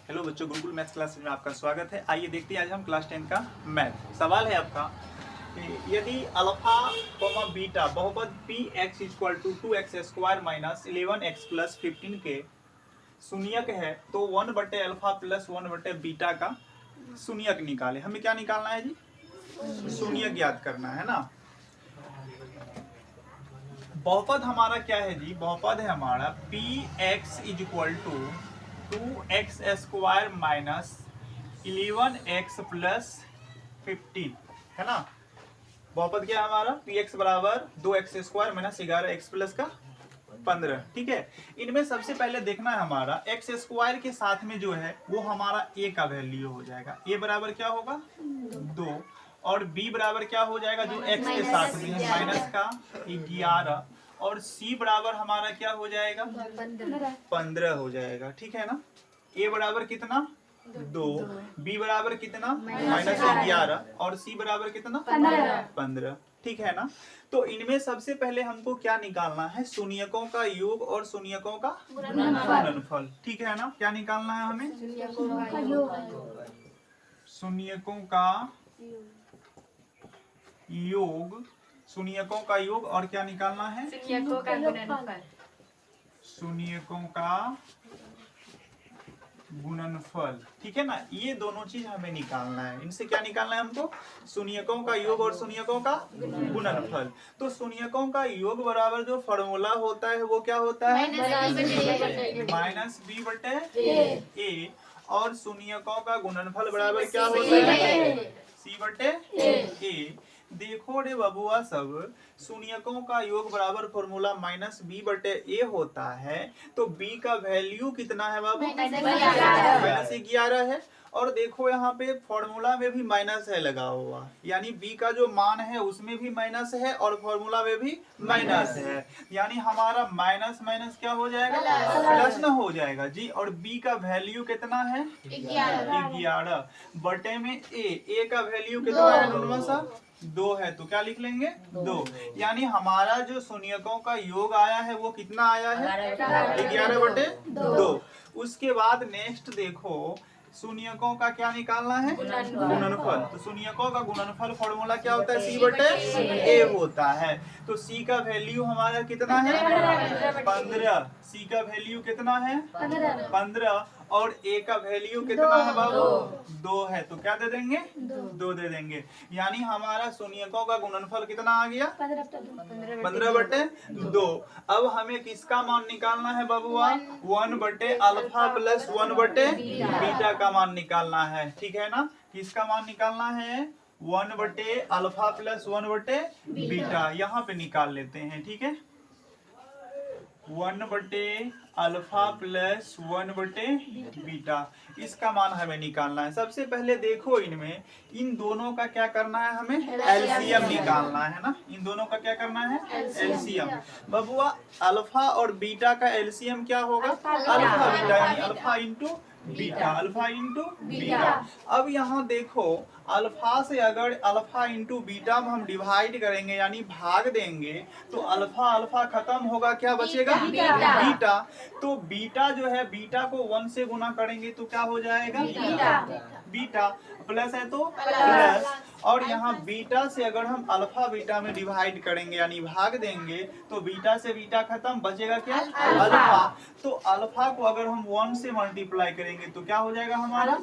Hello बच्चों, Gurukul maths class में आपका स्वागत है। आइए देखते हैं आज हम क्लास 10 का मैथ। सवाल है आपका कि यदि अल्फा कोमा बीटा बहुपद P x equal to 2x² minus 11x plus 15 के शून्यक है तो 1 बटे अल्फा प्लस 1 बटे बीटा का शून्यक निकाले। हमें क्या निकालना है जी? शून्यक ज्ञात करना है ना। बहुपद हमारा क्या है जी? बहुपद है हमारा P x equal to 2x² minus 11x plus 15 है ना। बहुपद क्या है हमारा? पी एक्स बराबर 2x² माइनस 11x प्लस का 15। ठीक है, इनमें सबसे पहले देखना है हमारा x² के साथ में जो है वो हमारा a का वैल्यू हो जाएगा। a बराबर क्या होगा? 2। और b बराबर क्या हो जाएगा जो x के साथ में है? माइनस का 11। और c बराबर हमारा क्या हो जाएगा? 15 हो जाएगा। ठीक है ना। a बराबर कितना? 2। b बराबर कितना? माइनस 11। और c बराबर कितना? 15। ठीक है ना। तो इनमें सबसे पहले हमको क्या निकालना है? शून्यकों का योग और शून्यकों का गुणनफल। ठीक है ना। क्या निकालना है हमें? शून्यकों का योग, शून्यकों का योग और क्या निकालना है? शून्यकों का गुणनफल। ठीक है ना। ये दोनों चीज हमें निकालना है। इनसे क्या निकालना है हमको? शून्यकों का योग और शून्यकों का गुणनफल। तो शून्यकों का योग बराबर जो फॉर्मूला होता है वो क्या होता है? माइनस बी बटे ए। और शून्यकों का गुणनफल बराबर क्या होता है? सी बटे ए। देखो रे बबुआ सब, शून्यकों का योग बराबर फॉर्मूला माइनस बी बटे ए होता है। तो b का वैल्यू कितना है बाबू? माइनस 11 है। और देखो यहाँ पे फॉर्मूला में भी माइनस है लगा हुआ, यानी b का जो मान है उसमें भी माइनस है और फॉर्मूला में भी माइनस है। यानी हमारा माइनस माइनस क्या हो जाएगा? प्लस न हो जाएगा जी। और b का वैल्यू कितना है? 11 बटे में a का वैल्यू कितना है? दोनों सा 2 है, तो क्या लिख लेंगे? 2। यानी हमारा जो शून्यकों का योग आया है वो कितना आया है? 11 बटे 2। उसके बाद नेक्स्ट देखो, शून्यकों का क्या निकालना है? गुणनफल। तो शून्यकों का गुणनफल फॉर्मूला क्या होता है? सी बटे ए होता है। तो सी का वैल्यू हमारा कितना है? 15। सी का वैल्यू कितना है? 15। और ए का वैल्यू कितना है बाबू? 2 है, तो क्या दे देंगे? 2 दे देंगे। यानी हमारा शून्यकों का गुणनफल कितना आ गया? 15 बटे 2। अब हमें किसका मान निकालना है बबुआ? 1 बटे अल्फा प्लस 1 बटे बीटा का मान निकालना है। ठीक है ना। किसका मान निकालना है? 1 बटे अल्फा प्लस 1 बटे बीटा। यहाँ पे निकाल लेते हैं। ठीक है, 1 बटे अल्फा प्लस 1 बटे बीटा, इसका मान हमें निकालना है। सबसे पहले देखो इनमें इन दोनों का क्या करना है? हमें एलसीएम निकालना है ना। इन दोनों का क्या करना है? एलसीएम। बबुआ अल्फा और बीटा का एलसीएम क्या होगा? अल्फा बीटा, यानी alpha into beta. Alpha into beta. अब यहाँ देखो, अल्फा से अगर अल्फा इंटू बीटा में हम डिवाइड करेंगे यानी भाग देंगे तो अल्फा अल्फा खत्म होगा, क्या बचेगा? बीटा। तो बीटा जो है, बीटा को 1 से गुना करेंगे तो क्या हो जाएगा? बीटा। प्लस है तो प्लस। और यहाँ बीटा से अगर हम अल्फा बीटा में डिवाइड करेंगे यानी भाग देंगे तो बीटा से बीटा खत्म, बचेगा क्या? अल्फा। तो अल्फा को अगर हम 1 से मल्टीप्लाई करेंगे तो क्या हो जाएगा हमारा?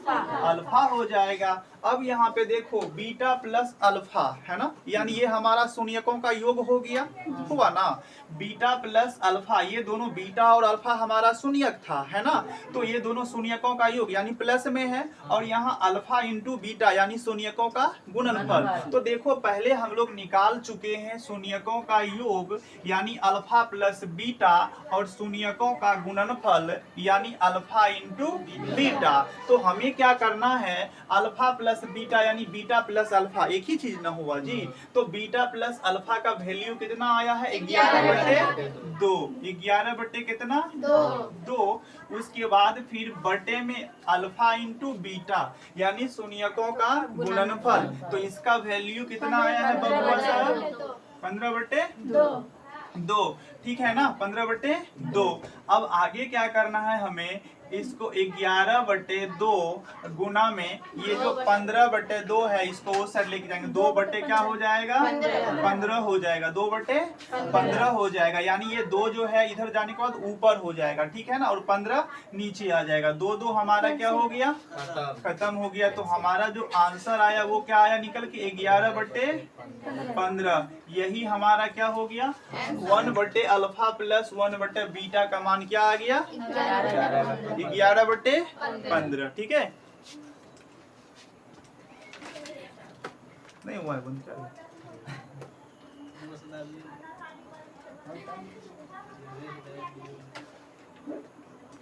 अल्फा हो जाएगा। अब यहाँ पे देखो बीटा प्लस अल्फा है ना, यानी ये हमारा शून्यकों का योग हो गया, हुआ ना। बीटा प्लस अल्फा, ये दोनों बीटा और अल्फा हमारा शून्यक था, है ना। तो ये दोनों शून्यकों का योग यानी प्लस में है। और यहाँ अल्फा इंटू बीटा यानी शून्यकों का गुणनफल। तो देखो पहले हम लोग निकाल चुके हैं शून्यकों का योग यानी अल्फा प्लस बीटा और शून्यकों का गुणनफल यानी अल्फा इंटू बीटा। तो हमें क्या करना है? अल्फा प्लस बीटा यानी बीटा प्लस अल्फा, एक ही चीज ना हुआ जी। तो बीटा प्लस अल्फा का वैल्यू कितना आया है? 11 बटे 2। 11 बटे कितना? 2। उसके बाद फिर बटे में अल्फा इंटू बीटा यानी शून्यकों का गुणनफल। तो इसका वैल्यू कितना आया है बबुआ साहब? 15 बटे 2। ठीक है ना, 15 बटे 2। अब आगे क्या करना है हमें? इसको 11/2 गुना में ये जो 15/2 है इसको उस साइड लेके जाएंगे, 2 बटे क्या हो जाएगा 15 हो जाएगा, 2/15 हो जाएगा। यानी ये 2 जो है इधर जाने के बाद ऊपर हो जाएगा, ठीक है ना, और 15 नीचे आ जाएगा। 2 हमारा क्या हो गया खत्म हो गया। तो हमारा जो आंसर आया वो क्या आया निकल के 11/15। यही हमारा क्या हो गया 1/अल्फा प्लस 1/बीटा का मान क्या आ गया 11/15। ठीक है, नहीं हुआ है बंद कर।